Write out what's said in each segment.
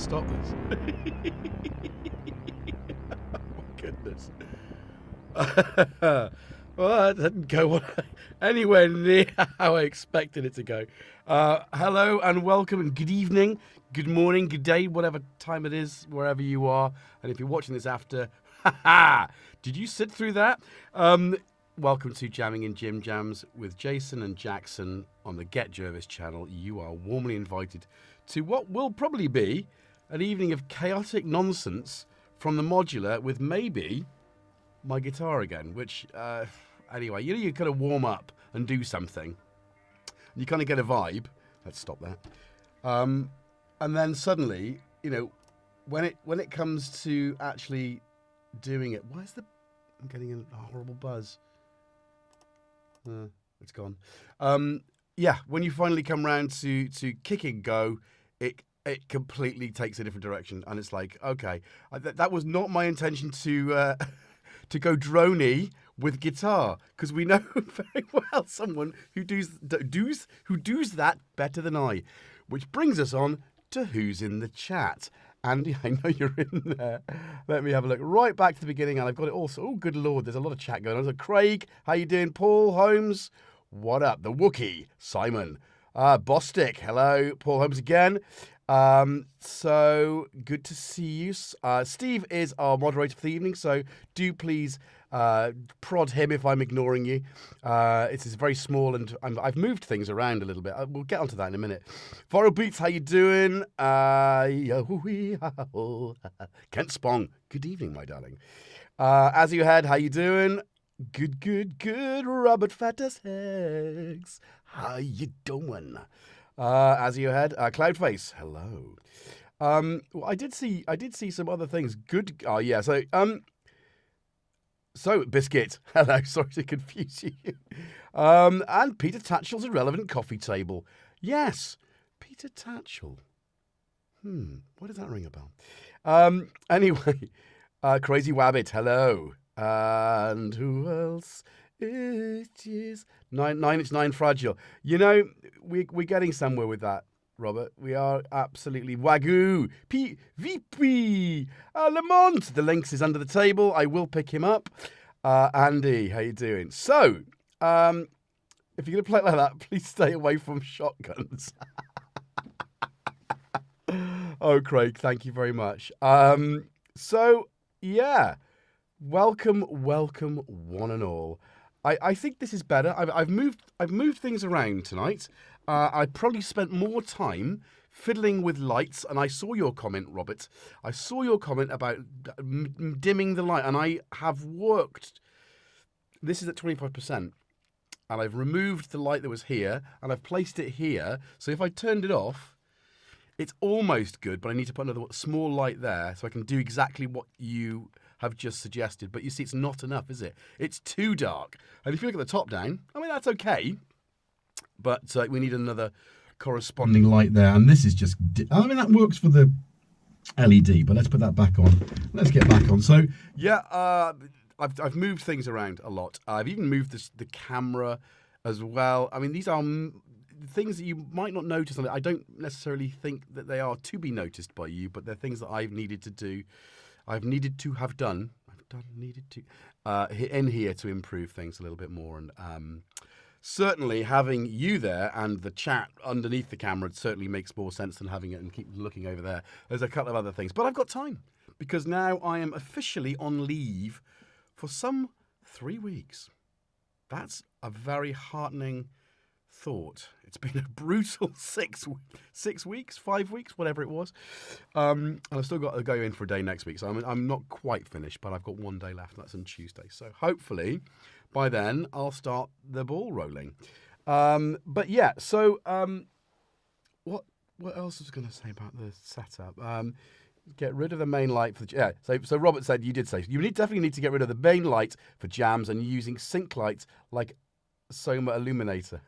stop this. Oh, my goodness. Well, that didn't go anywhere near how I expected it to go. Hello and welcome and good evening, good morning, good day, whatever time it is, wherever you are. And if you're watching this after, did you sit through that? Welcome to Jamming in Jimjams with Jason and Jackson on the GetJervis channel. You are warmly invited to what will probably be an evening of chaotic nonsense from the modular with maybe my guitar again, which, anyway, you kind of warm up and do something. You kind of get a vibe. Let's stop that. And then suddenly, you know, when it comes to actually doing it, I'm getting a horrible buzz. It's gone. Yeah, when you finally come round to kicking go, it completely takes a different direction, and it's like, okay, that was not my intention to go droney with guitar, because we know very well someone who does that better than I, which brings us on to who's in the chat. Andy, I know you're in there. Let me have a look right back to the beginning, and I've got it also. Oh, good Lord, there's a lot of chat going on. So Craig, how you doing? Paul Holmes, what up? The Wookie, Simon, Bostic, hello. Paul Holmes again. So good to see you. Steve is our moderator for the evening, so do please prod him if I'm ignoring you. It's very small, and I've moved things around a little bit. We'll get onto that in a minute. Viral Beats, how you doing? Kent Spong, good evening, my darling. As you head, how you doing? Good. Robert Fattis, how you doing? As you head, Cloudface, hello. Well, I did see some other things. Good. Oh yeah. So Biscuit, hello. Sorry to confuse you. And Peter Tatchell's Irrelevant Coffee Table. Yes, Peter Tatchell. What does that ring a bell? Anyway, Crazy Wabbit, hello. And who else? It is 9 Fragile. You know, we're getting somewhere with that, Robert. We are absolutely Wagyu. VP Lamont. The links is under the table. I will pick him up. Andy, how you doing? So, if you're gonna play like that, please stay away from shotguns. Oh, Craig, thank you very much. So yeah, welcome, one and all. I think this is better. I've moved things around tonight. I probably spent more time fiddling with lights, and I saw your comment, Robert. I saw your comment about dimming the light, and I have worked. This is at 25%, and I've removed the light that was here, and I've placed it here. So if I turned it off, it's almost good, but I need to put another small light there so I can do exactly what you have just suggested. But you see, it's not enough, is it? It's too dark. And if you look at the top down, I mean, that's okay. But we need another corresponding light there. And this is just, I mean, that works for the LED, but let's put that back on. Let's get back on. So, yeah, I've moved things around a lot. I've even moved the camera as well. I mean, these are things that you might not notice on it. I don't necessarily think that they are to be noticed by you, but they're things that I've needed to do. I've needed to have done. In here to improve things a little bit more. And certainly having you there and the chat underneath the camera certainly makes more sense than having it and keep looking over there. There's a couple of other things, but I've got time because now I am officially on leave for some 3 weeks. That's a very heartening thought. It's been a brutal 5 weeks, whatever it was. And I've still got to go in for a day next week. So I'm not quite finished, but I've got 1 day left. That's on Tuesday. So hopefully by then I'll start the ball rolling. But yeah, so what else was I going to say about the setup? Get rid of the main light for the, yeah. So Robert said, you did say you definitely need to get rid of the main light for jams and using sync lights like Soma Illuminator.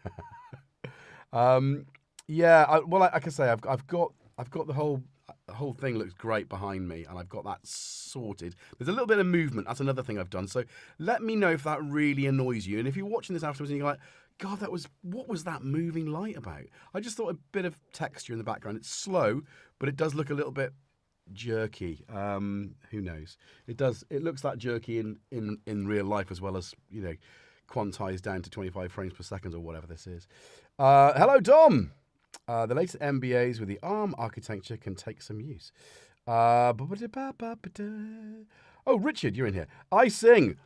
Yeah. Like I say, I've got the whole thing looks great behind me, and I've got that sorted. There's a little bit of movement. That's another thing I've done. So let me know if that really annoys you, and if you're watching this afterwards and you're like, God, what was that moving light about? I just thought a bit of texture in the background. It's slow, but it does look a little bit jerky. Who knows? It does. It looks like jerky in real life as well as, you know, quantized down to 25 frames per second or whatever this is. Hello, Dom. The latest MBAs with the ARM architecture can take some use. Oh, Richard, you're in here. I sing.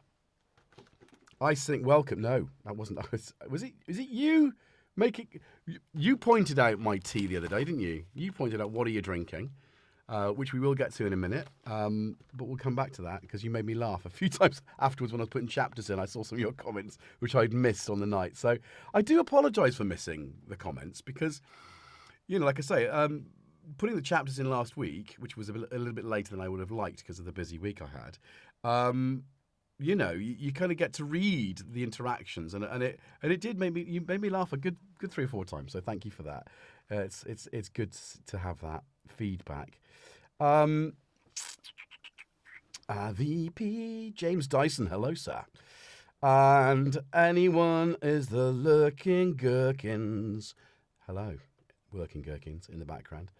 Welcome. No, that wasn't. Was it? Is it you? You pointed out my tea the other day, didn't you? You pointed out what are you drinking, which we will get to in a minute. But we'll come back to that because you made me laugh a few times afterwards when I was putting chapters in. I saw some of your comments which I'd missed on the night. So I do apologise for missing the comments because, you know, like I say, putting the chapters in last week, which was a little bit later than I would have liked because of the busy week I had. You know, you kind of get to read the interactions, and it did make me laugh a good 3 or 4 times. So thank you for that. It's good to have that feedback. VP James Dyson, hello sir. And anyone is the lurking gherkins. Hello, working gherkins in the background.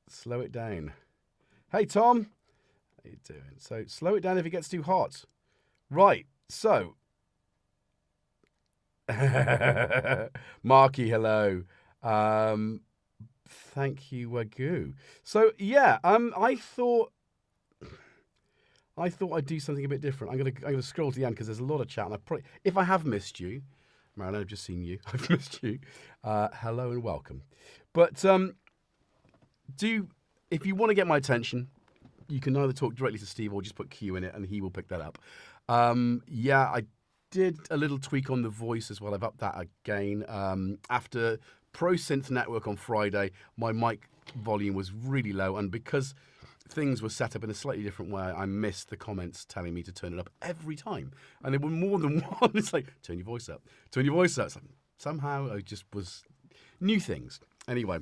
Slow it down. Hey Tom. How you doing? So slow it down if it gets too hot. Right, so Marky, hello. Thank you, Wagyu. So yeah, I thought I'd do something a bit different. I'm gonna scroll to the end because there's a lot of chat, and if I have missed you, Marilyn, I've just seen you. I've missed you. Hello and welcome. But if you want to get my attention, you can either talk directly to Steve or just put Q in it and he will pick that up. Yeah, I did a little tweak on the voice as well. I've upped that again. After Pro Synth Network on Friday, my mic volume was really low, and because things were set up in a slightly different way, I missed the comments telling me to turn it up every time. And there were more than one. It's like, turn your voice up. Turn your voice up. It's like, somehow I just was new things. Anyway,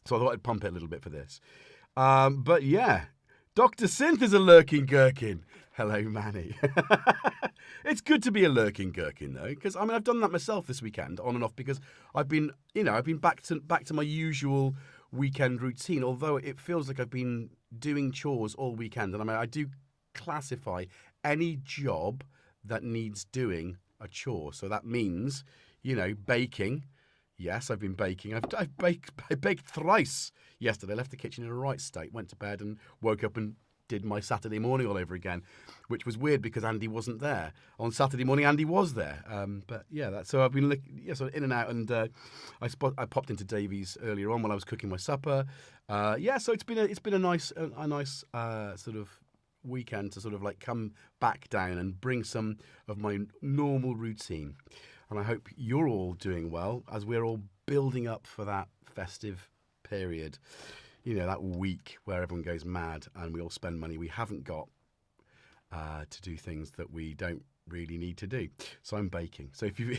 so I thought I'd pump it a little bit for this. But yeah, Dr. Synth is a lurking gherkin. Hello, Manny. It's good to be a lurking gherkin, though, because I mean I've done that myself this weekend, on and off, because I've been back to my usual weekend routine. Although it feels like I've been doing chores all weekend, and I mean I do classify any job that needs doing a chore. So that means, you know, baking. Yes, I've been baking. I baked thrice yesterday. Left the kitchen in a right state. Went to bed and woke up and did my Saturday morning all over again, which was weird because Andy wasn't there. On Saturday morning, Andy was there. But yeah, so I've been sort of in and out, and I popped into Davies earlier on while I was cooking my supper. Yeah, so it's been a nice sort of weekend to sort of like come back down and bring some of my normal routine. And I hope you're all doing well as we're all building up for that festive period. You know, that week where everyone goes mad and we all spend money we haven't got to do things that we don't really need to do. So I'm baking. So if you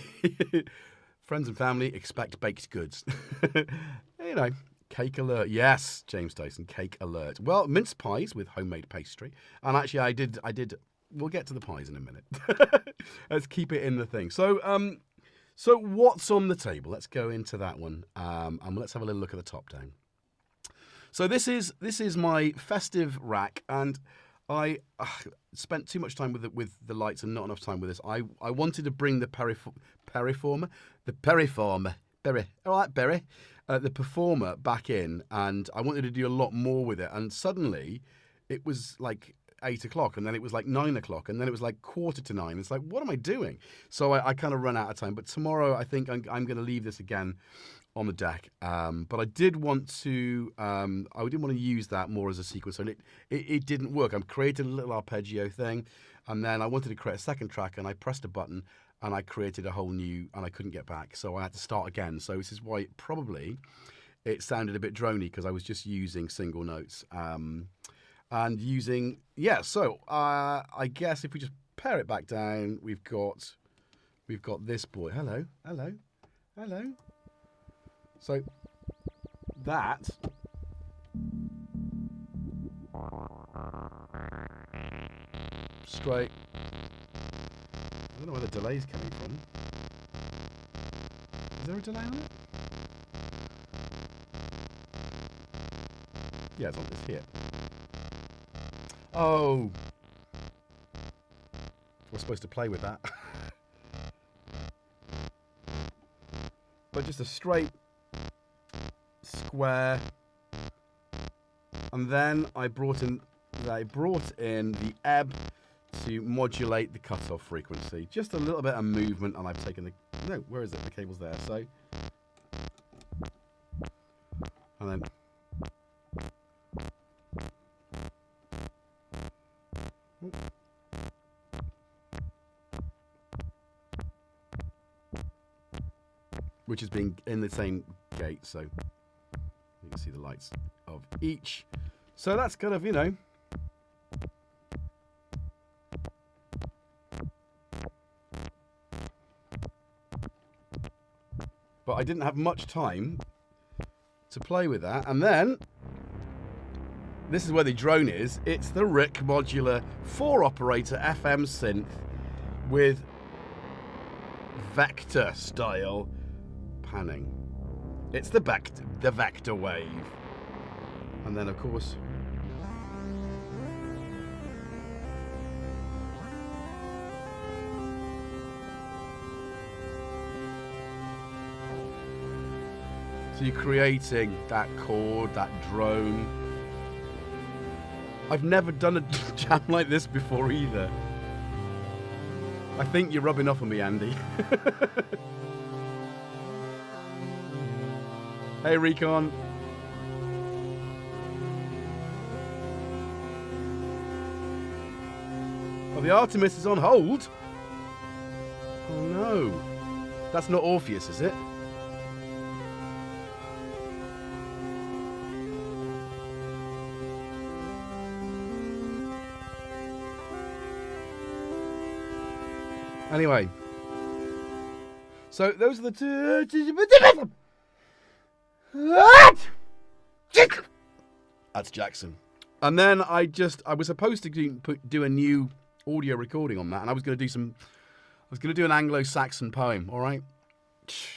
friends and family, expect baked goods. You know, cake alert. Yes, James Dyson, cake alert. Well, mince pies with homemade pastry. And actually I did. We'll get to the pies in a minute. Let's keep it in the thing. So what's on the table? Let's go into that one. And let's have a little look at the top down. So this is my festive rack, and I spent too much time with the lights and not enough time with this. I wanted to bring the performer back in, and I wanted to do a lot more with it. And suddenly, it was like 8 o'clock, and then it was like 9 o'clock, and then it was like 8:45. It's like, what am I doing? So I kind of run out of time. But tomorrow, I think I'm going to leave this again on the deck. But I did want to use that more as a sequence, and it didn't work. I created a little arpeggio thing, and then I wanted to create a second track, and I pressed a button, and I created a whole new, and I couldn't get back, so I had to start again. So this is why it sounded a bit drony, because I was just using single notes. And using, yeah, so I guess if we just pare it back down, we've got this boy. Hello. So that straight. I don't know where the delay's coming from. Is there a delay on it? Yeah, it's on this here. Oh. We're supposed to play with that. But just a straight square. And then I brought in the ebb to modulate the cutoff frequency. Just a little bit of movement, and I've taken the... No, where is it? The cable's there. So... And then... Which is being in the same gate, so you can see the lights of each. So that's kind of, you know... But I didn't have much time to play with that. And then, this is where the drone is. It's the RYK Modular 4-operator FM synth with vector style panning. It's the VectorWave. And then, of course, so you're creating that chord, that drone. I've never done a jam like this before either. I think you're rubbing off on me, Andy. Hey, Recon. Oh, the Artemis is on hold. Oh no. That's not Orpheus, is it? Anyway, so those are the two. That's Jackson. And then I was supposed to do a new audio recording on that, and I was going to do an Anglo-Saxon poem. All right,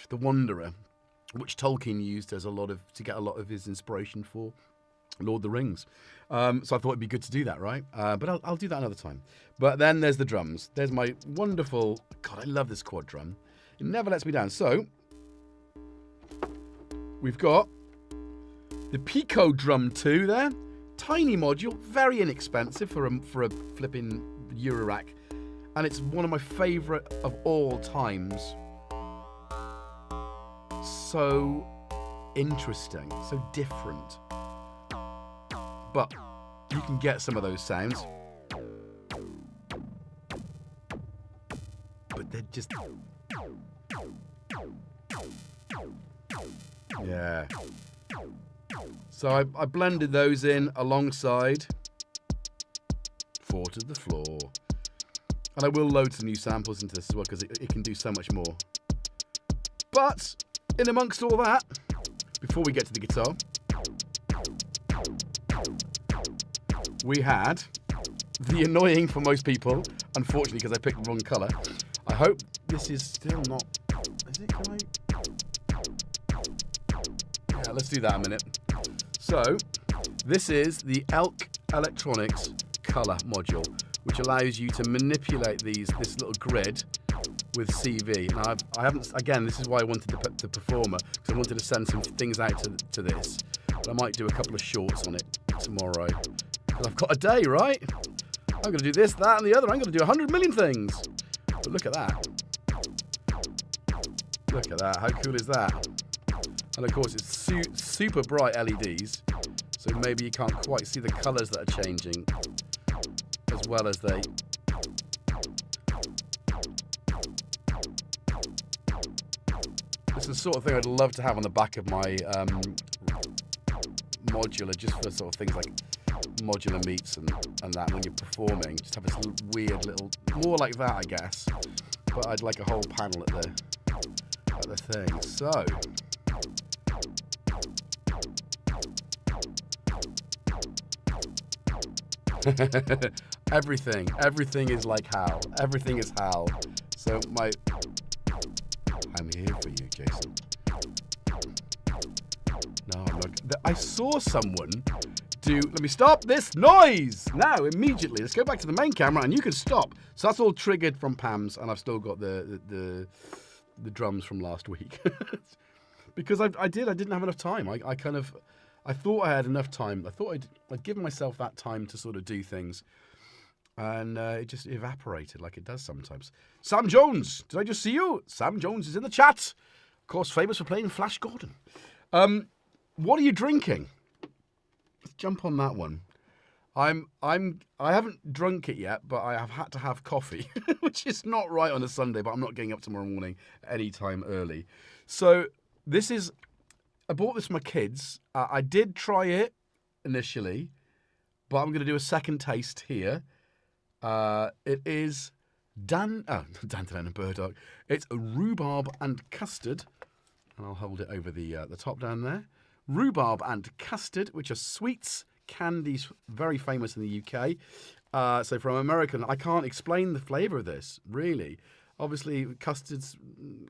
The Wanderer, which Tolkien used as to get a lot of his inspiration for Lord of the Rings. So I thought it'd be good to do that, right? But I'll do that another time. But then there's the drums. There's my wonderful... God, I love this quad drum. It never lets me down. So, we've got the Pico Drum 2 there. Tiny module, very inexpensive for a flipping Eurorack. And it's one of my favourite of all times. So interesting, so different. But you can get some of those sounds. But they're just... Yeah. So I blended those in alongside Four to the Floor. And I will load some new samples into this as well, because it can do so much more. But in amongst all that, before we get to the guitar, we had the annoying for most people, unfortunately, because I picked the wrong colour. I hope this is still not... Is it? Can I... Yeah, let's do that in a minute. So, this is the ELK Electronics colour module, which allows you to manipulate this little grid with CV. And I haven't, again, this is why I wanted the performer, because I wanted to send some things out to this. But I might do a couple of shorts on it tomorrow. Because I've got a day, right? I'm going to do this, that, and the other. I'm going to do 100 million things. But look at that. Look at that. How cool is that? And of course, it's super bright LEDs. So maybe you can't quite see the colours that are changing as well as they... This is the sort of thing I'd love to have on the back of my modular, just for sort of things like modular meets and that when you're performing. Just have this little weird little... More like that, I guess. But I'd like a whole panel at the thing. So... everything is like Hal. Everything is Hal. So I'm here for you, Jason. No, I'm not. I saw someone Let me stop this noise now immediately. Let's go back to the main camera, and you can stop. So that's all triggered from Pam's, and I've still got the drums from last week because I didn't have enough time. I thought I had enough time. I thought I'd given myself that time to sort of do things, and it just evaporated like it does sometimes. Sam Jones, did I just see you? Sam Jones is in the chat. Of course, famous for playing Flash Gordon. What are you drinking? Let's jump on that one. I haven't drunk it yet, but I have had to have coffee, which is not right on a Sunday, but I'm not getting up tomorrow morning anytime early. So I bought this for my kids. I did try it initially, but I'm going to do a second taste here. It is Danton and Burdock. It's a rhubarb and custard, and I'll hold it over the top down there. Rhubarb and custard, which are sweets, candies, very famous in the UK. So from American, I can't explain the flavour of this, really. Obviously, custard's,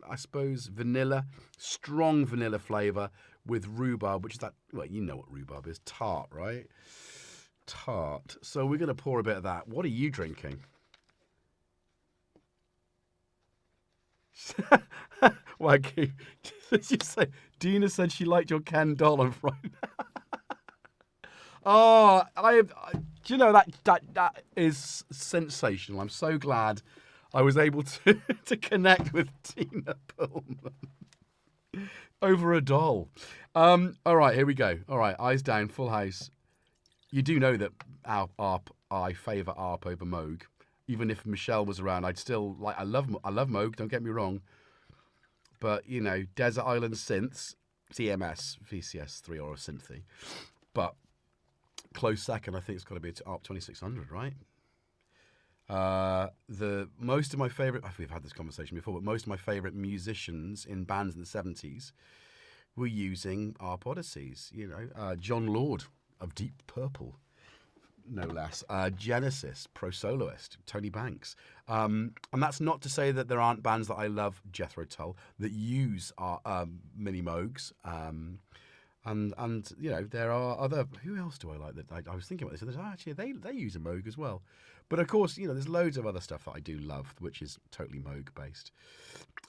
I suppose, vanilla, strong vanilla flavour with rhubarb, which is that, well, you know what rhubarb is, tart, right? Tart. So we're going to pour a bit of that. What are you drinking? Wagyu. Did you say, Dina said she liked your Ken doll on Friday. Oh, do you know, that is sensational. I'm so glad I was able to connect with Tina Pullman over a doll. All right, here we go. All right, eyes down, full house. You do know that I favour ARP over Moog. Even if Michelle was around, I'd still like. I love Moog. Don't get me wrong. But you know, Desert Island Synths, CMS, VCS3 or a Synthy. But close second, I think it's got to be ARP 2600, right? Most of my favourite, we've had this conversation before, but most of my favourite musicians in bands in the 70s were using ARP Odysseys. You know, John Lord of Deep Purple, no less. Genesis, pro soloist, Tony Banks. And that's not to say that there aren't bands that I love, Jethro Tull, that use our mini Moogs. And you know, there are other, who else do I like that I was thinking about this, and actually they use a Moog as well. But of course, you know, there's loads of other stuff that I do love, which is totally Moog based.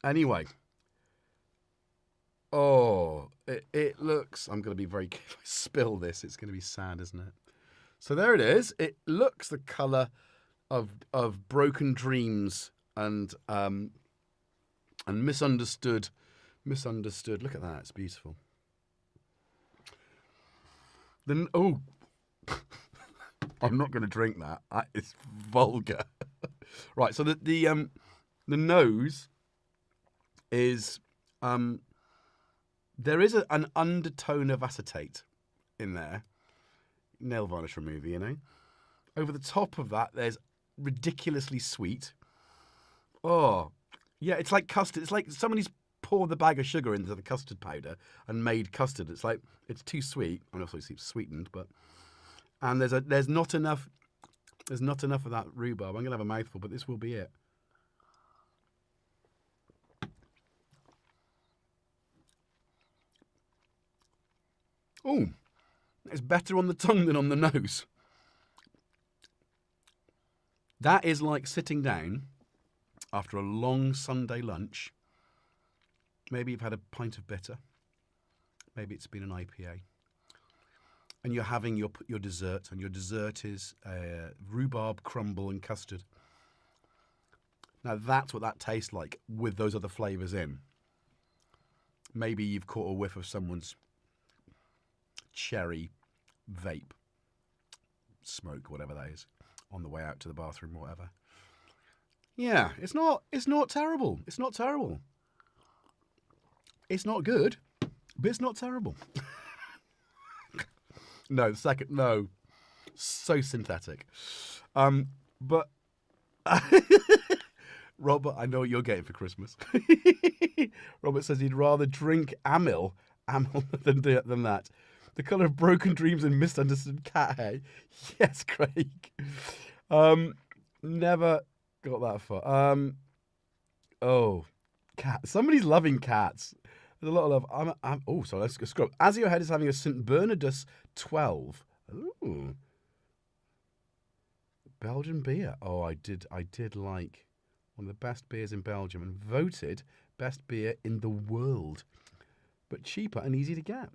Anyway. Oh, it looks, I'm going to be very, if I spill this, it's going to be sad, isn't it? So there it is. It looks the colour of broken dreams and misunderstood. Look at that, it's beautiful. Then, oh, I'm not going to drink that. It's vulgar. Right, so the nose is, there is an undertone of acetate in there. Nail varnish remover, you know. Over the top of that, there's ridiculously sweet. Oh, yeah, it's like custard. It's like somebody's poured the bag of sugar into the custard powder and made custard. It's like, it's too sweet. I mean, obviously it's sweetened, but, and there's not enough of that rhubarb. I'm gonna have a mouthful, but this will be it. Oh, it's better on the tongue than on the nose. That is like sitting down after a long Sunday lunch. Maybe you've had a pint of bitter. Maybe it's been an IPA. And you're having your dessert, and your dessert is rhubarb crumble and custard. Now that's what that tastes like with those other flavours in. Maybe you've caught a whiff of someone's cherry vape smoke, whatever that is, on the way out to the bathroom or whatever. Yeah, it's not terrible. It's not terrible. It's not good, but it's not terrible. No, so synthetic. But Robert, I know what you're getting for Christmas. Robert says he'd rather drink Amil than that. The colour of broken dreams and misunderstood cat hair. Yes, Craig. Never got that far. Oh, cat. Somebody's loving cats. There's a lot of love. Oh, sorry, let's go scroll. As Your Head is having a St. Bernardus 12 Ooh. Belgian beer. Oh, I did like one of the best beers in Belgium and voted best beer in the world. But cheaper and easy to get.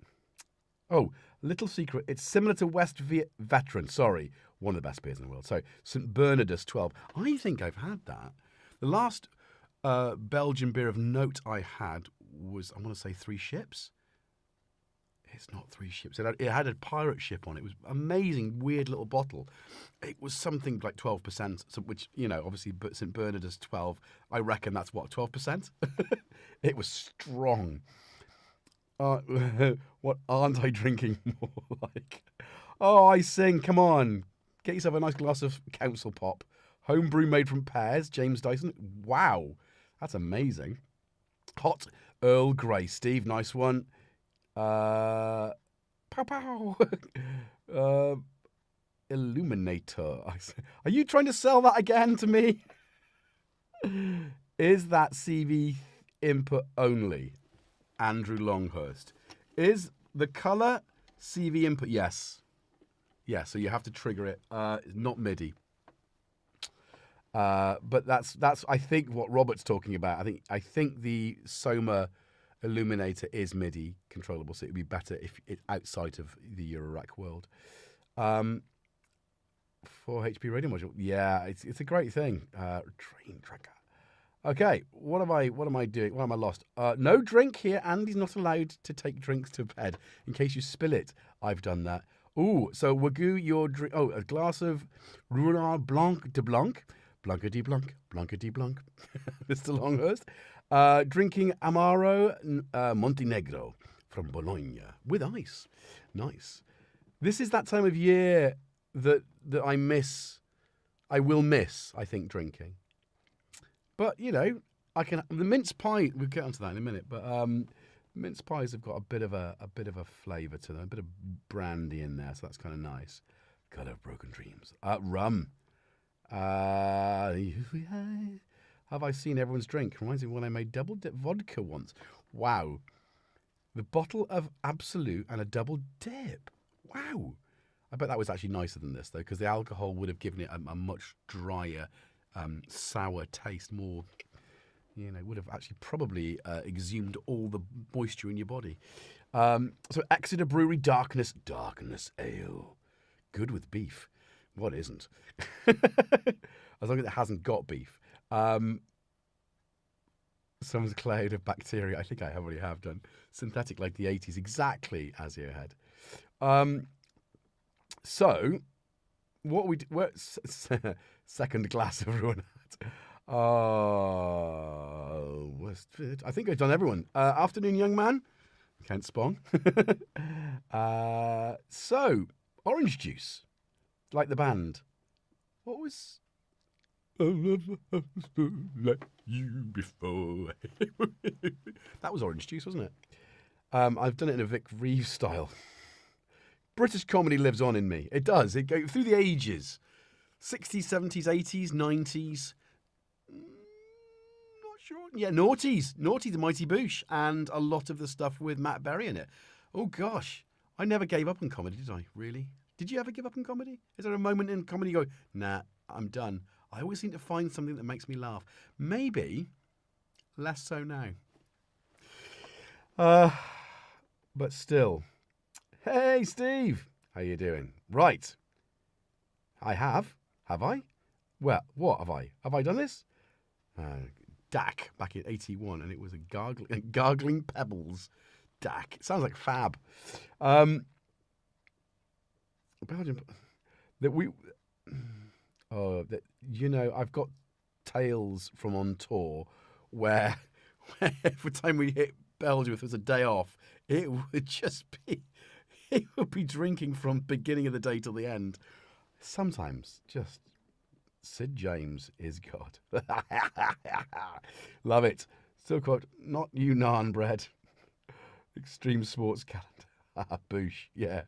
Oh, little secret. It's similar to Veteran. Sorry, one of the best beers in the world. So St. Bernardus 12. I think I've had that. The last Belgian beer of note I had was, I want to say, Three Ships. It's not Three Ships. It had a pirate ship on it. It was amazing, weird little bottle. It was something like 12%, which, you know, obviously St. Bernardus 12. I reckon that's what, 12%? It was strong. What aren't I drinking more like? Oh, I sing. Come on. Get yourself a nice glass of Council Pop. Homebrew made from pears. James Dyson. Wow. That's amazing. Hot Earl Grey. Steve, nice one. Pow pow. Illuminator. Are you trying to sell that again to me? Is that CV input only? Andrew Longhurst. Is the color CV input? Yes. Yeah, so you have to trigger it. It's not MIDI. But that's I think what Robert's talking about. I think the Soma Illuminator is MIDI controllable, so it would be better if it's outside of the Eurorack world. 4 HP radio module. Yeah, it's a great thing. Train tracker. Okay, what am I doing? Why am I lost? No drink here. Andy's not allowed to take drinks to bed in case you spill it. I've done that. Ooh, so Wagyu, your drink. Oh, a glass of Ruinart Blanc de Blanc. Blanca de Blanc. Blanca de Blanc. Mr. Longhurst. Drinking Amaro Montenegro from Bologna with ice. Nice. This is that time of year that I miss. I will miss, I think, drinking. But, you know, the mince pie, we'll get onto that in a minute, but mince pies have got a bit of a flavour to them, a bit of brandy in there, so that's kind of nice. Colour of Broken Dreams. Rum. Have I seen everyone's drink? Reminds me of when I made double dip vodka once. Wow. The bottle of Absolute and a double dip. Wow. I bet that was actually nicer than this, though, because the alcohol would have given it a much drier, sour taste, more, you know, would have actually probably exhumed all the moisture in your body. So Exeter Brewery Darkness Ale. Good with beef. What isn't? As long as it hasn't got beef. Someone's cloud of bacteria. I think I already have done. Synthetic like the 80s, exactly as you had. So, what we second glass everyone had. I think I've done everyone. Afternoon, young man. Kent Spong. So, orange juice, like the band. What was? I'll never have to let you before. That was orange juice, wasn't it? I've done it in a Vic Reeves style. British comedy lives on in me. It does. It goes through the ages. 60s, 70s, 80s, 90s. Not sure. Yeah, noughties. Naughty the Mighty Boosh. And a lot of the stuff with Matt Berry in it. Oh, gosh. I never gave up on comedy, did I? Really? Did you ever give up on comedy? Is there a moment in comedy you go, nah, I'm done? I always seem to find something that makes me laugh. Maybe less so now. But still. Hey, Steve. How you doing? Right. I have. Have I? Well, what have I? Have I done this? DAC back in 81, and it was a gargling pebbles. DAC. It sounds like fab. Belgium. You know, I've got tales from on tour where every time we hit Belgium, if it was a day off, it would be drinking from beginning of the day till the end. Sometimes just Sid James is God. Love it. Still quote, not you naan bread. Extreme sports calendar. Boosh, yeah.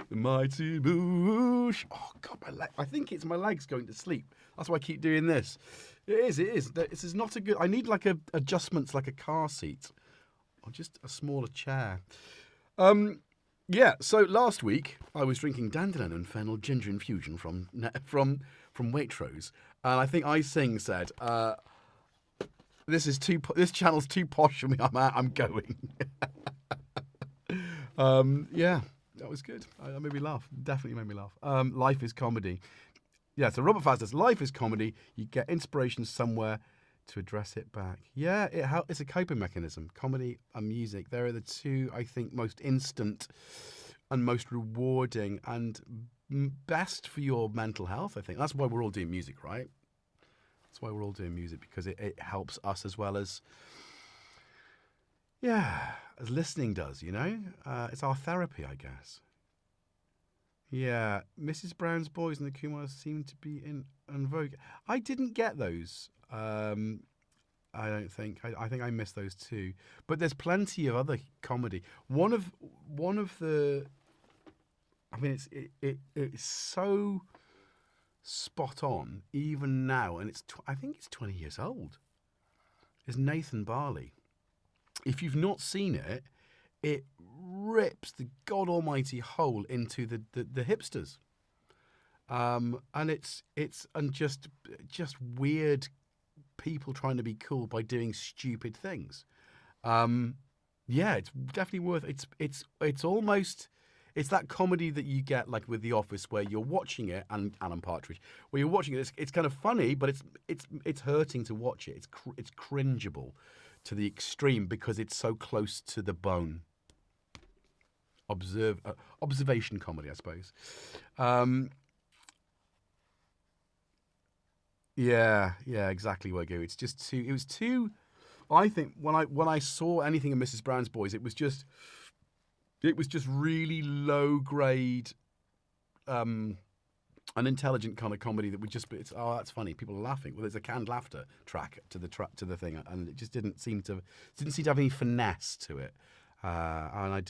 The mighty Boosh. Oh, God, my leg. I think it's my legs going to sleep. That's why I keep doing this. It is. This is not a good... I need like adjustments like a car seat. Or just a smaller chair. Yeah, so last week I was drinking dandelion and fennel ginger infusion from Waitrose, and I think I said, this channel's too posh for me. I'm going. Yeah, that was good. That made me laugh. Definitely made me laugh. Life is comedy. Yeah, so Robert Fast says, life is comedy. You get inspiration somewhere to address it back. Yeah, it's a coping mechanism. Comedy and music, they're the two, I think, most instant and most rewarding and best for your mental health, I think. That's why we're all doing music, right? That's why we're all doing music, because it helps us as well as, as listening does, you know? It's our therapy, I guess. Yeah, Mrs. Brown's Boys and the Kumars seem to be in vogue. I didn't get those. I don't think. I think I missed those too. But there's plenty of other comedy. One of the. I mean, it's so spot on even now, and I think it's 20 years old. Is Nathan Barley. If you've not seen it, it rips the God Almighty hole into the hipsters, and it's just weird people trying to be cool by doing stupid things. Yeah, it's definitely worth. It's almost. It's that comedy that you get like with The Office, where you're watching it, and Alan Partridge, where you're watching it. It's kind of funny, but it's hurting to watch it. It's cringeable to the extreme because it's so close to the bone. Observation comedy, I suppose. Yeah, exactly where I go. It's just too. It was too. I think when I saw anything of Mrs. Brown's Boys, it was just really low grade, unintelligent kind of comedy that would just be. That's funny. People are laughing. Well, there's a canned laughter track to the thing, and it just didn't seem to have any finesse to it. And I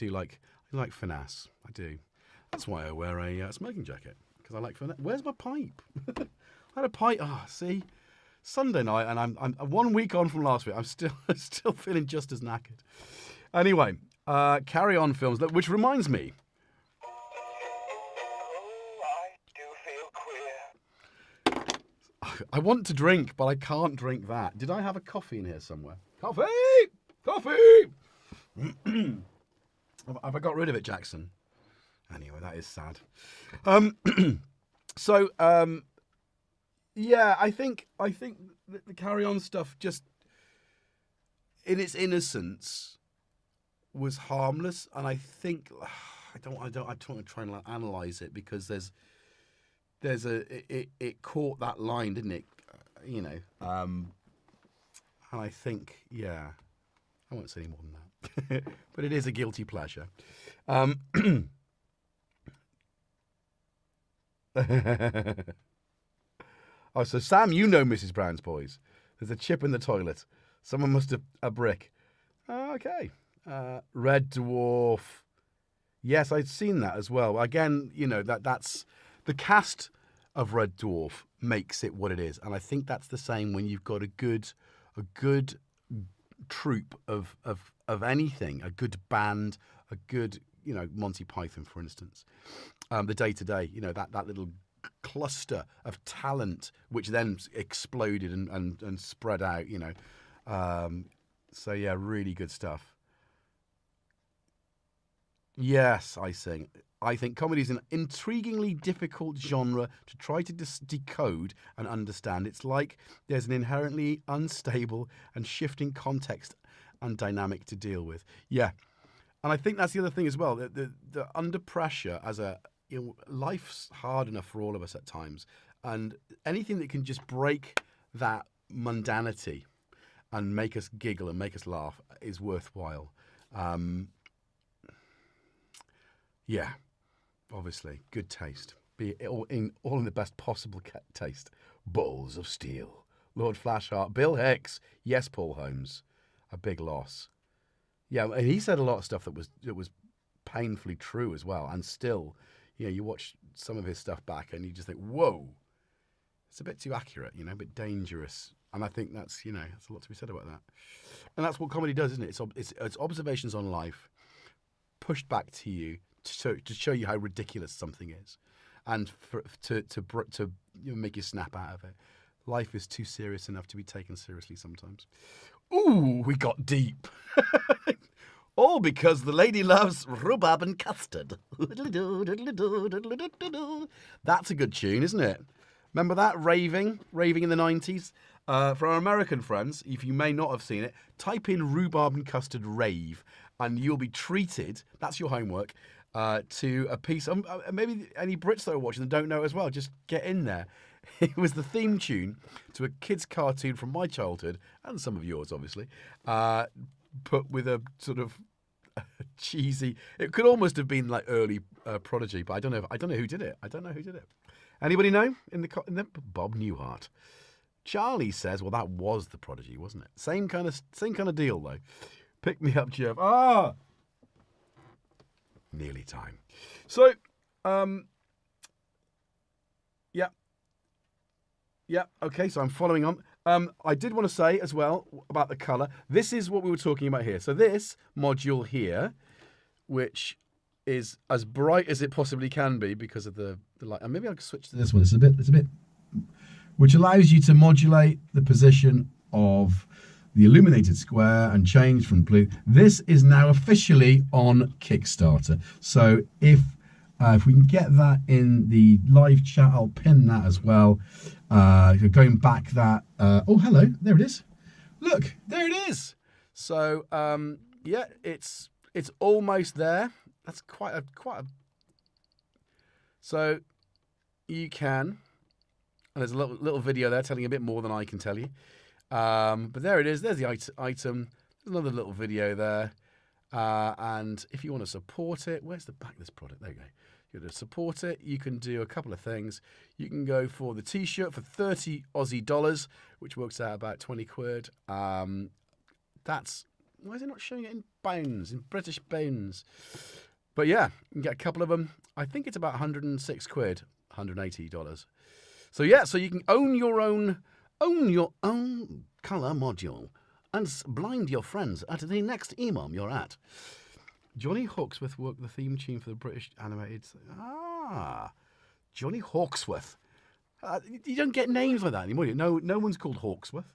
like finesse. I do. That's why I wear a smoking jacket, because I like finesse. Where's my pipe? I had a pipe. See, Sunday night, and I'm 1 week on from last week. I'm still feeling just as knackered. Anyway, Carry On Films, which reminds me. I want to drink, but I can't drink that. Did I have a coffee in here somewhere? Coffee! Have I got rid of it, Jackson? Anyway, that is sad. So, yeah, I think the Carry On stuff, just in its innocence, was harmless, and I think I don't want to try and analyze it, because it caught that line, didn't it? You know, and I think, yeah, I won't say any more than that, but it is a guilty pleasure. Oh, so Sam, you know Mrs. Brown's Boys. There's a chip in the toilet. Someone must have a brick. Okay. Red Dwarf. Yes, I'd seen that as well. Again, you know, that's the cast of Red Dwarf makes it what it is, and I think that's the same when you've got a good troupe of anything, a good band, a good, you know, Monty Python, for instance. The Day to Day, you know, that little cluster of talent, which then exploded and spread out, you know. So yeah, really good stuff. Yes, I think comedy is an intriguingly difficult genre to try to decode and understand. It's like there's an inherently unstable and shifting context and dynamic to deal with. Yeah, and I think that's the other thing as well. The under pressure, life's hard enough for all of us at times, and anything that can just break that mundanity and make us giggle and make us laugh is worthwhile. Yeah, obviously, good taste. Be it all in the best possible taste. Balls of Steel, Lord Flashheart, Bill Hicks, yes, Paul Holmes, a big loss. Yeah, and he said a lot of stuff that was painfully true as well, and still, you know, you watch some of his stuff back and you just think, whoa, it's a bit too accurate, you know, a bit dangerous. And I think that's, you know, there's a lot to be said about that. And that's what comedy does, isn't it? It's observations on life pushed back to you to show you how ridiculous something is, and to make you snap out of it. Life is too serious enough to be taken seriously sometimes. Ooh, we got deep. All because the lady loves rhubarb and custard. That's a good tune, isn't it? Remember that? Raving in the 90s? For our American friends, if you may not have seen it, type in rhubarb and custard rave, and you'll be treated, that's your homework, to a piece. Maybe any Brits that are watching that don't know as well, just get in there. It was the theme tune to a kid's cartoon from my childhood, and some of yours, obviously, put with a sort of cheesy. It could almost have been like early Prodigy, but I don't know who did it. Anybody know in the Bob Newhart? Charlie says, well, that was the Prodigy, wasn't it? Same kind of deal though. Pick me up, Jeff. Nearly time. So, yeah. Okay, so I'm following on. I did want to say as well about the color. This is what we were talking about here. So this module here, which is as bright as it possibly can be because of the light. And maybe I can switch to this one. It's a bit, which allows you to modulate the position of the illuminated square and change from blue. This is now officially on Kickstarter. So if we can get that in the live chat, I'll pin that as well. Going back that, oh, hello, there it is. Look, there it is. So, yeah, it's almost there. That's quite a, so you can, and there's a little video there telling you a bit more than I can tell you. But there it is. There's the item. There's another little video there. And if you want to support it, where's the back of this product? There you go. You're going to support it. You can do a couple of things. You can go for the t-shirt for 30 Aussie dollars, which works out about 20 quid. That's, why is it not showing it in pounds, in British pounds? But yeah, you can get a couple of them. I think it's about 106 quid, $180. So yeah, so you can own your own color module and blind your friends at the next EMOM you're at. Johnny Hawksworth worked the theme tune for the British animated. Johnny Hawksworth. You don't get names like that anymore. No one's called Hawksworth.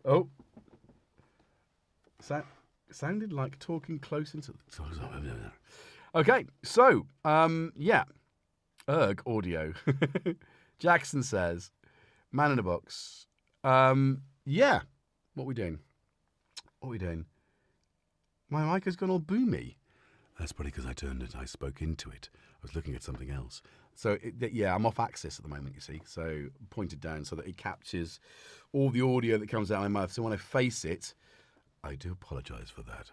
Oh, sounded like talking close into. Okay, so yeah, erg audio. Jackson says, "Man in a box." Yeah, what are we doing? My mic has gone all boomy. That's probably because I spoke into it. I was looking at something else. So, yeah, I'm off axis at the moment, you see. So, pointed down so that it captures all the audio that comes out of my mouth. So, when I face it, I do apologize for that.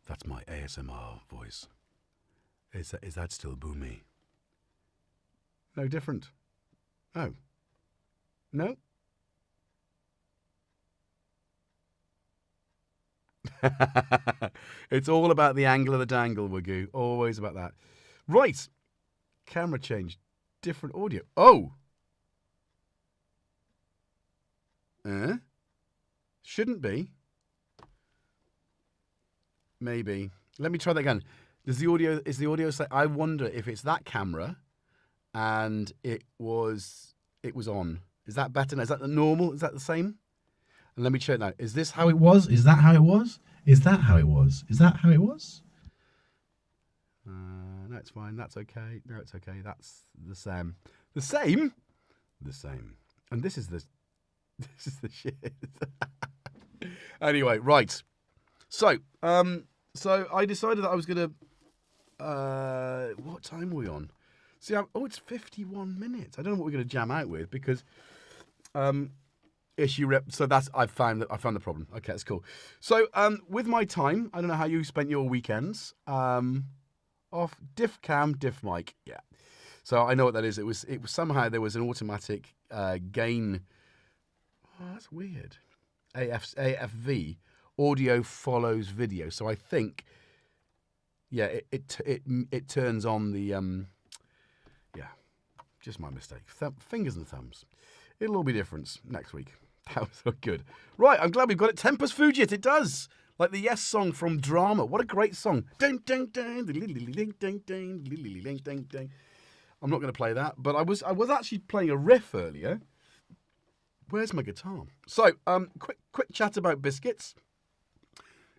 That's my ASMR voice. Is that still boomy? No different. Oh. No? It's all about the angle of the dangle, Wagoo. Always about that. Right. Camera change. Different audio. Oh. Shouldn't be. Maybe. Let me try that again. Is the audio say? I wonder if it's that camera and it was on. Is that better now? Is that the normal? Is that the same? And let me check now. Is this how it was? Is that how it was? Is that how it was? Is that how it was? No, it's fine. That's okay. No, it's okay. That's the same. The same? The same. And this is the shit. Anyway, right. So, so I decided that I was going to, what time are we on? See, oh, it's 51 minutes. I don't know what we're going to jam out with because, issue rep. So that's I found the problem. Okay, that's cool. So with my time, I don't know how you spent your weekends. Off diff cam, diff mic. Yeah. So I know what that is. It was somehow there was an automatic gain. Oh, that's weird. AFV, audio follows video. So I think, yeah, it turns on the yeah, just my mistake. Fingers and thumbs. It'll all be different next week. That was so good. Right, I'm glad we've got it. Tempest Fugit, it does. Like the Yes song from Drama. What a great song. I'm not going to play that, but I was actually playing a riff earlier. Where's my guitar? So, quick chat about biscuits.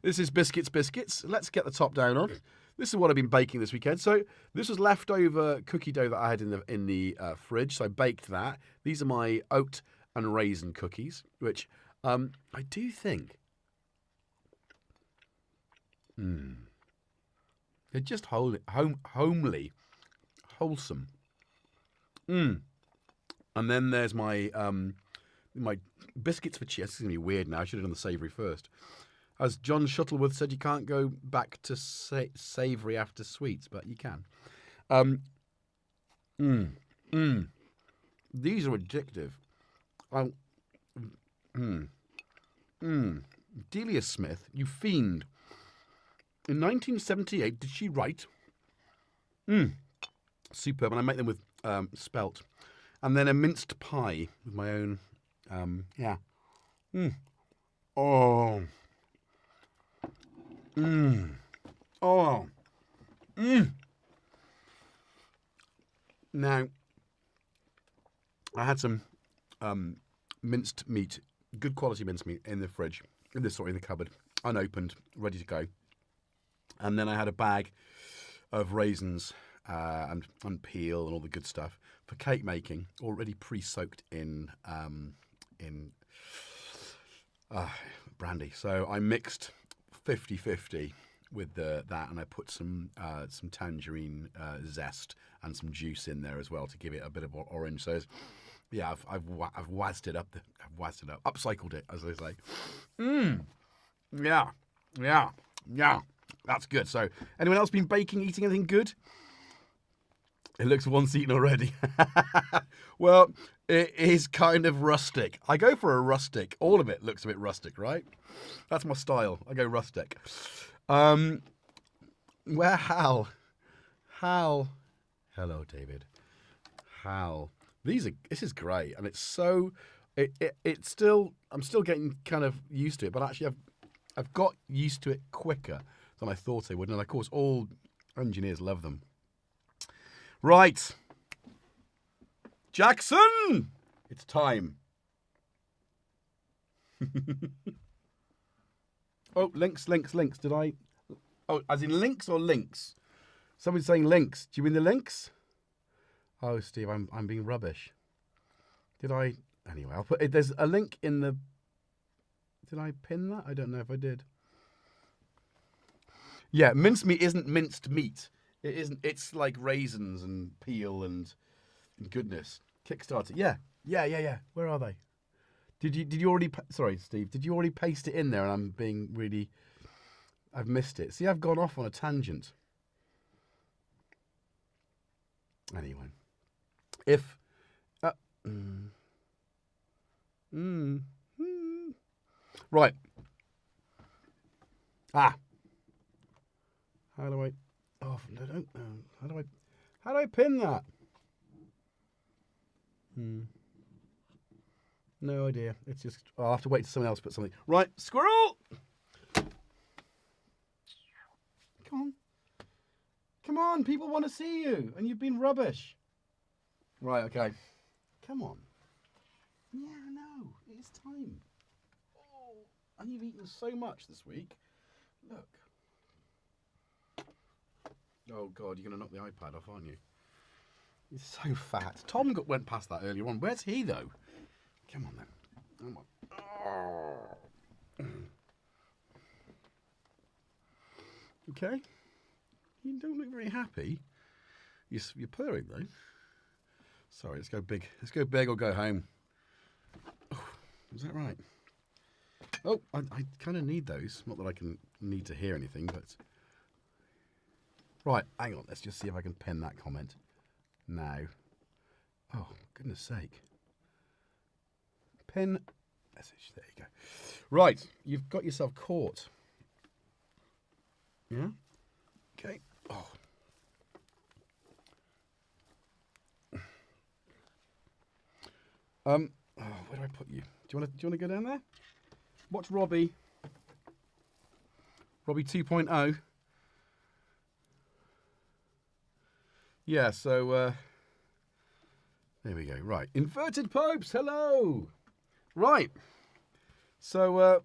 This is Biscuits. Let's get the top down on. This is what I've been baking this weekend. So this was leftover cookie dough that I had in the fridge. So I baked that. These are my oat and raisin cookies, which I do think they're just homely, wholesome. And then there's my my biscuits for cheese. This is gonna be weird now. I should have done the savoury first. As John Shuttleworth said, you can't go back to savoury after sweets, but you can. These are addictive. Delia Smith, you fiend. In 1978, did she write? Superb. And I make them with spelt. And then a minced pie with my own, yeah. Oh. Oh. Now, I had some minced meat, good quality minced meat in the fridge, in the cupboard, unopened, ready to go. And then I had a bag of raisins and peel and all the good stuff for cake making, already pre-soaked in brandy. So I mixed 50-50 with that, and I put some tangerine zest and some juice in there as well to give it a bit of orange. So yeah, I've wazzed it up. Upcycled it, as they say. Yeah. That's good. So, anyone else been baking, eating anything good? It looks once eaten already. Well, it is kind of rustic. I go for a rustic. All of it looks a bit rustic, right? That's my style. I go rustic. Where Hal? Hello, David. Hal. This is great, and it's so. It's still. I'm still getting kind of used to it, but actually, I've got used to it quicker than I thought I would, and of course, all engineers love them. Right, Jackson, it's time. Oh, links. Did I? Oh, as in links or links? Somebody's saying links. Do you mean the links? Oh, Steve, I'm being rubbish. Did I? Anyway, I'll put. There's a link in the. Did I pin that? I don't know if I did. Yeah, minced meat isn't minced meat. It isn't. It's like raisins and peel and goodness. Kickstarter. Yeah. Where are they? Did you already? Sorry, Steve. Did you already paste it in there? And I'm being really. I've missed it. See, I've gone off on a tangent. Anyway, if. Right. How do I? Oh, I don't know. How do I pin that? No idea. It's just. I'll have to wait till someone else puts something. Right, squirrel. Come on. People want to see you, and you've been rubbish. Right. Okay. Come on. Yeah, I know. It's time. Oh, and you've eaten so much this week. Look. Oh, God, you're going to knock the iPad off, aren't you? You're so fat. Tom went past that earlier on. Where's he, though? Come on, then. Come on. Okay. You don't look very happy. You're purring, though. Sorry, let's go big. Let's go big or go home. Oh, is that right? Oh, I kind of need those. Not that I can need to hear anything, but... Right, hang on. Let's just see if I can pin that comment now. Oh, goodness sake. Pin message. There you go. Right, you've got yourself caught. Yeah? Okay. Oh. Where do I put you? Do you want to go down there? Watch Robbie. Robbie 2.0. Yeah, so there we go. Right, inverted pipes. Hello. Right. So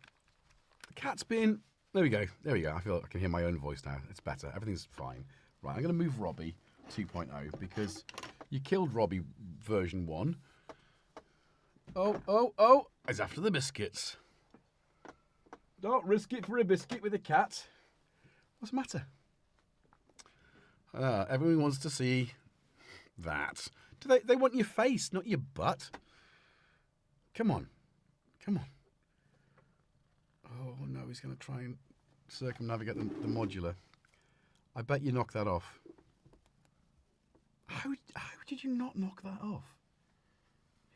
the cat's been. There we go. There we go. I feel like I can hear my own voice now. It's better. Everything's fine. Right, I'm going to move Robbie 2.0 because you killed Robbie version 1. Oh. It's after the biscuits. Don't risk it for a biscuit with a cat. What's the matter? Everyone wants to see that. Do they want your face, not your butt? Come on. Come on. Oh, no, he's going to try and circumnavigate the modular. I bet you knocked that off. How did you not knock that off?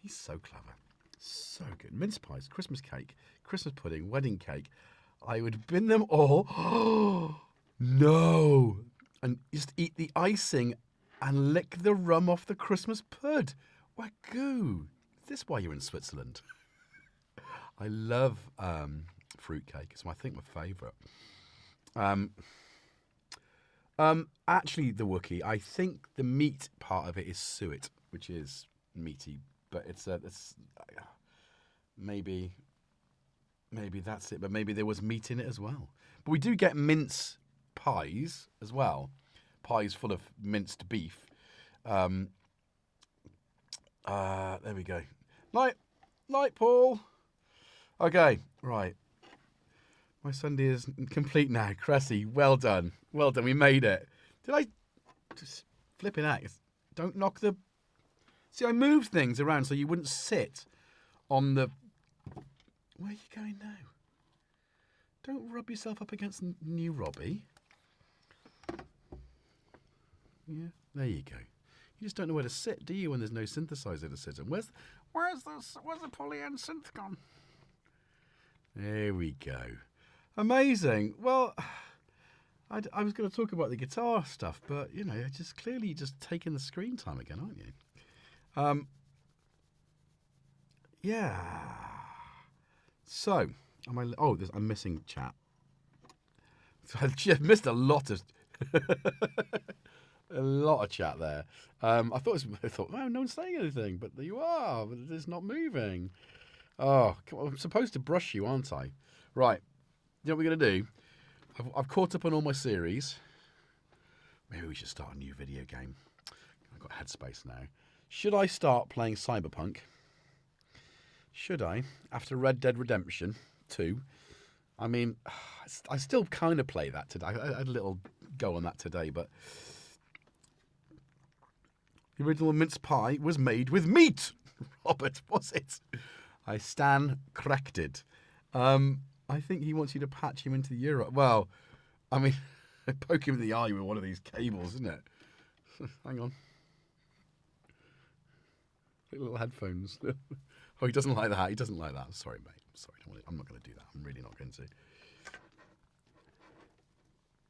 He's so clever. So good. Mince pies, Christmas cake, Christmas pudding, wedding cake. I would bin them all. Oh, no. And just eat the icing and lick the rum off the Christmas pud. Wagoo. Is this why you're in Switzerland? I love fruitcake. It's, I think, my favourite. Actually, the Wookiee, I think the meat part of it is suet, which is meaty, but it's maybe that's it, but maybe there was meat in it as well. But we do get mince pies as well, pies full of minced beef. There we go. Night, Paul. Okay, right. My Sunday is complete now. Cressy, well done. Well done, we made it. Did I just flipping out? Don't knock the... See, I moved things around so you wouldn't sit on the... Where are you going now? Don't rub yourself up against new Robbie. Yeah, there you go. You just don't know where to sit, do you, when there's no synthesizer to sit on? Where's the poly-end synth gone? There we go. Amazing. Well, I was going to talk about the guitar stuff, but, you know, just clearly just taking the screen time again, aren't you? Yeah. So, I'm missing chat. I just missed a lot of chat there. I thought, no one's saying anything, but there you are. But it's not moving. Oh, come on, I'm supposed to brush you, aren't I? Right. You know what we're going to do? I've caught up on all my series. Maybe we should start a new video game. I've got headspace now. Should I start playing Cyberpunk? Should I? After Red Dead Redemption 2. I mean, I still kind of play that today. I had a little go on that today, but the original mince pie was made with meat. Robert, was it? I stand corrected. I think he wants you to patch him into the Euro. Well, I mean, poke him in the eye with one of these cables, isn't it? Hang on. Little headphones. Oh, he doesn't like that. He doesn't like that. Sorry, mate. Sorry, I'm not going to do that. I'm really not going to.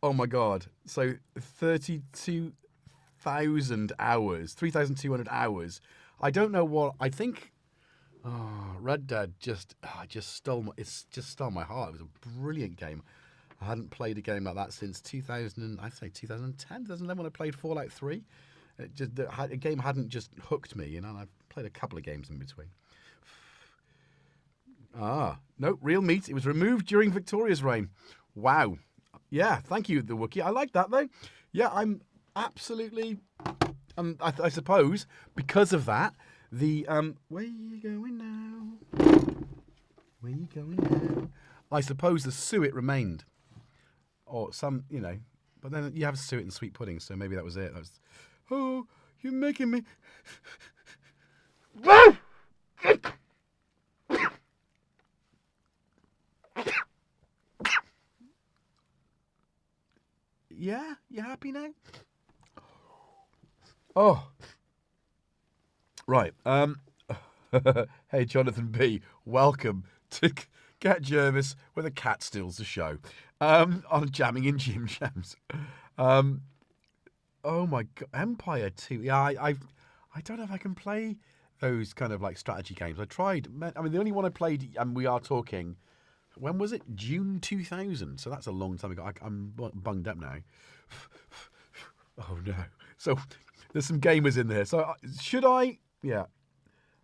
Oh, my God. So 32,000 hours, 3,200 hours. I don't know what, I think... Oh, Red Dead just stole my heart. It was a brilliant game. I hadn't played a game like that since 2010, 2011 when I played Fallout 3. A game hadn't just hooked me, you know, and I've played a couple of games in between. No, real meat. It was removed during Victoria's reign. Wow. Yeah, thank you, the Wookiee. I like that, though. Yeah, I'm absolutely... I suppose, because of that, the... Where you going now? Where you going now? I suppose the suet remained. Or some, you know... But then you have suet and sweet pudding, so maybe that was it. That was... Oh, you're making me... Yeah? You happy now? Oh. Right. Hey, Jonathan B. Welcome to GetJervis, where the cat steals the show. On jamming in Jimjams. Oh my God, Empire 2. Yeah, I don't know if I can play those kind of like strategy games. I tried. I mean, the only one I played, and we are talking When was it? June 2000. So that's a long time ago. I'm bunged up now. Oh no. So there's some gamers in there. So should I? Yeah.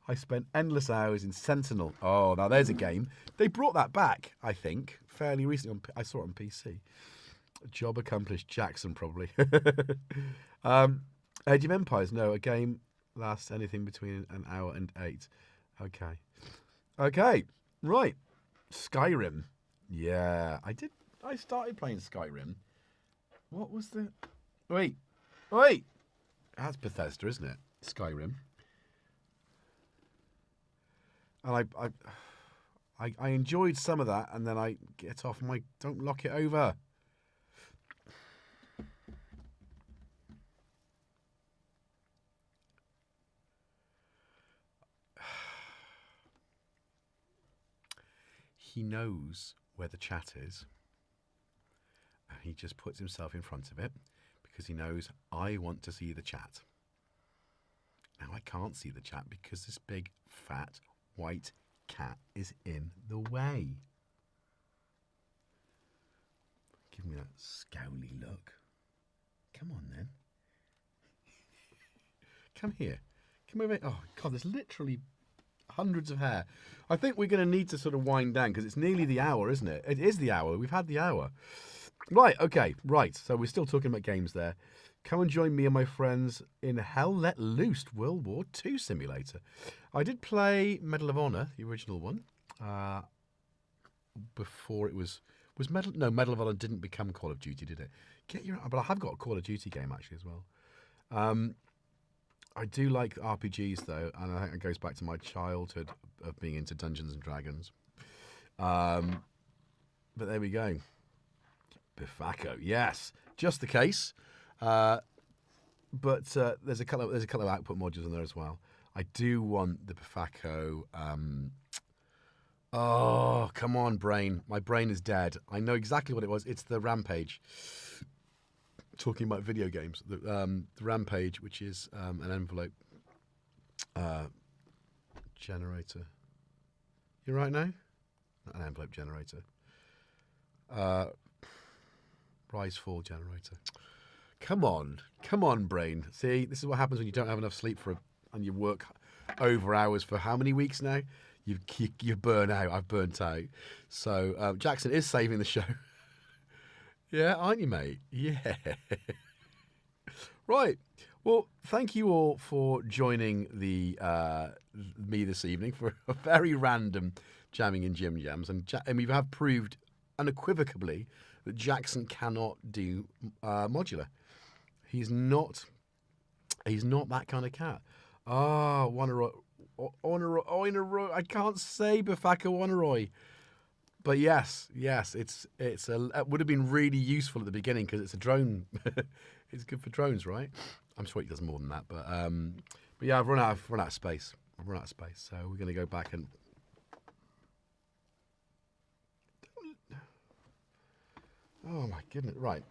I spent endless hours in Sentinel. Oh, now there's a game. They brought that back, I think, fairly recently. I saw it on PC. Job accomplished, Jackson, probably. Age of Empires, no. A game lasts anything between an hour and 8. Okay. Okay, right. Skyrim. Yeah, I started playing Skyrim. What was the... Wait. That's Bethesda, isn't it? Skyrim. And I enjoyed some of that, and then I get off and I don't lock it over. He knows where the chat is, and he just puts himself in front of it because he knows I want to see the chat. Now I can't see the chat because this big, fat, white cat is in the way. Give me that scowly look. Come on then. Come here. Come over. Oh God, there's literally hundreds of hair. I think we're going to need to sort of wind down because it's nearly the hour, isn't it? It is the hour. We've had the hour. Right, okay, right. So we're still talking about games there. Come and join me and my friends in Hell Let Loose World War II simulator. I did play Medal of Honor, the original one, before it was Medal of Honor didn't become Call of Duty, did it? But I have got a Call of Duty game actually as well. I do like RPGs though, and I think it goes back to my childhood of being into Dungeons and Dragons. But there we go. Biffaco, yes, just the case. But there's a couple of output modules in there as well. I do want the Biffaco. Oh, come on, brain! My brain is dead. I know exactly what it was. It's the Rampage. Talking about video games, the Rampage, which is an envelope generator. You right now? Not an envelope generator. Rise fall generator. Come on, brain. See, this is what happens when you don't have enough sleep and you work over hours for how many weeks now? You burn out. I've burnt out. So Jackson is saving the show. Yeah, aren't you, mate? Yeah. Right. Well, thank you all for joining me this evening for a very random jamming in Jimjams, and we have proved unequivocally that Jackson cannot do modular. He's not that kind of cat. Ah, Oineroy. I can't say Biffaco Oineroy. But yes, it would have been really useful at the beginning because it's a drone. It's good for drones, right? I'm sure it does more than that, but yeah, I've run out of space. So we're going to go back and. Oh my goodness! Right,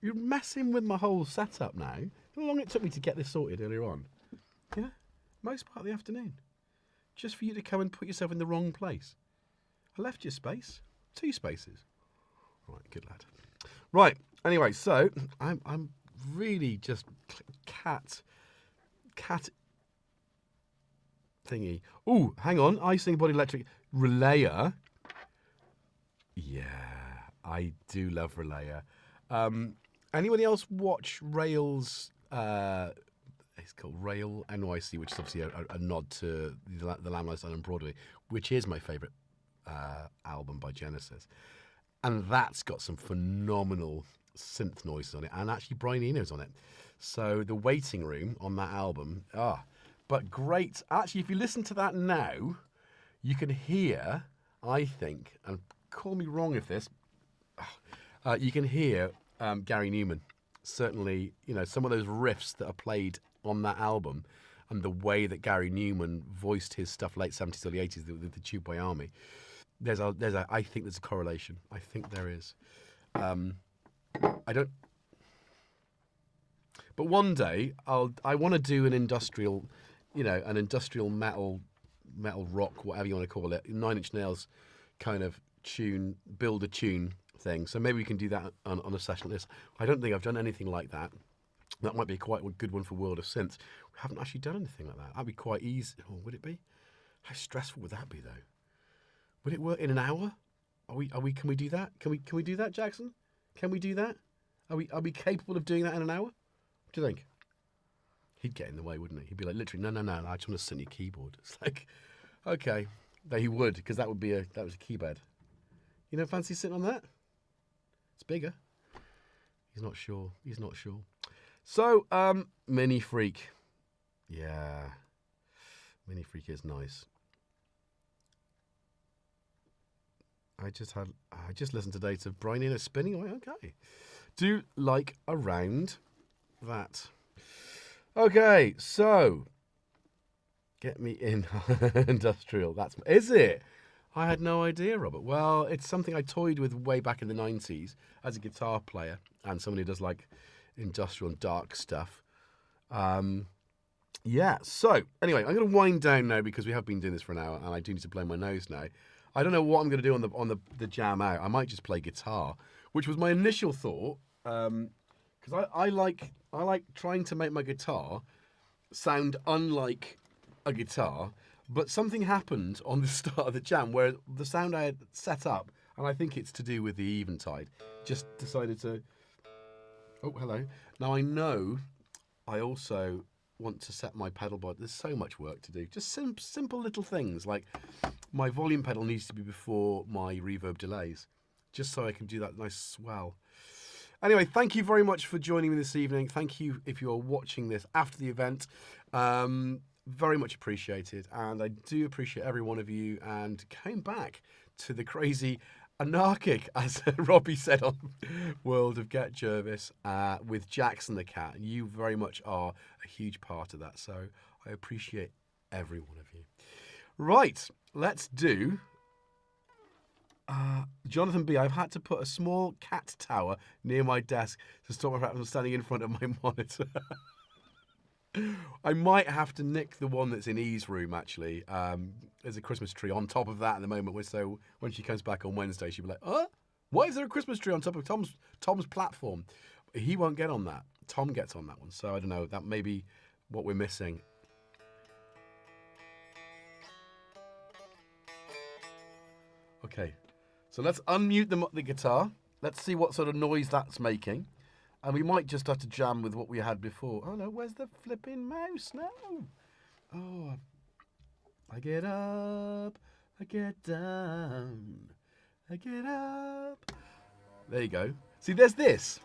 you're messing with my whole setup now. How long it took me to get this sorted earlier on? Yeah, most part of the afternoon, just for you to come and put yourself in the wrong place. I left you space. 2 spaces. Right, good lad. Right, anyway, so I'm really just cat thingy. Ooh, hang on. Icing body electric relayer. Yeah, I do love relayer. Anybody else watch Rail's it's called Rail NYC, which is obviously a nod to the Lamb Lifestyle on Broadway, which is my favourite album by Genesis, and that's got some phenomenal synth noises on it, and actually Brian Eno's on it. So the waiting room on that album, but great. Actually, if you listen to that now, you can hear, I think, and call me wrong if this, you can hear Gary Newman. Certainly, some of those riffs that are played on that album, and the way that Gary Newman voiced his stuff late 70s, early 80s, the Tube Boy Army. I think there's a correlation. I think there is. I don't. But one day I want to do an industrial, an industrial metal rock, whatever you want to call it, 9 Inch Nails kind of build a tune thing. So maybe we can do that on a session list. I don't think I've done anything like that. That might be quite a good one for World of Synth. We haven't actually done anything like that. That'd be quite easy. Oh, would it be? How stressful would that be, though? Would it work in an hour? Can we do that? Can we do that, Jackson? Can we do that? Are we capable of doing that in an hour? What do you think? He'd get in the way, wouldn't he? He'd be like, literally, no, I just want to sit on your keyboard. It's like, okay. No, he would, because that was a keyboard. You don't fancy sitting on that? It's bigger. He's not sure. So, Mini Freak. Yeah. Mini Freak is nice. I just listened today to Brian Eno spinning away. Okay. Do like around that. Okay, so get me in industrial. Is it? I had no idea, Robert. Well, it's something I toyed with way back in the 90s as a guitar player and somebody who does like industrial and dark stuff. Yeah, so anyway, I'm going to wind down now because we have been doing this for an hour and I do need to blow my nose now. I don't know what I'm going to do on the jam out. I might just play guitar, which was my initial thought, because I like trying to make my guitar sound unlike a guitar, but something happened on the start of the jam where the sound I had set up, and I think it's to do with the eventide, just decided to... Oh, hello. Now I know I also want to set my pedal board. There's so much work to do. Just simple little things like my volume pedal needs to be before my reverb delays, just so I can do that nice swell. Anyway, thank you very much for joining me this evening. Thank you if you're watching this after the event. Very much appreciated. And I do appreciate every one of you and came back to the crazy anarchic, as Robbie said on World of GetJervis, with Jackson the Cat. You very much are a huge part of that. So I appreciate every one of you. Right, let's do... Jonathan B, I've had to put a small cat tower near my desk to stop my rat from standing in front of my monitor. I might have to nick the one that's in E's room, actually. There's a Christmas tree on top of that at the moment, so when she comes back on Wednesday, she'll be like, why is there a Christmas tree on top of Tom's platform? He won't get on that. Tom gets on that one, so I don't know. That may be what we're missing. Okay. So let's unmute the guitar. Let's see what sort of noise that's making. And we might just have to jam with what we had before. Oh no, where's the flipping mouse? No. Oh, I get up, I get down, I get up. There you go. See, there's this.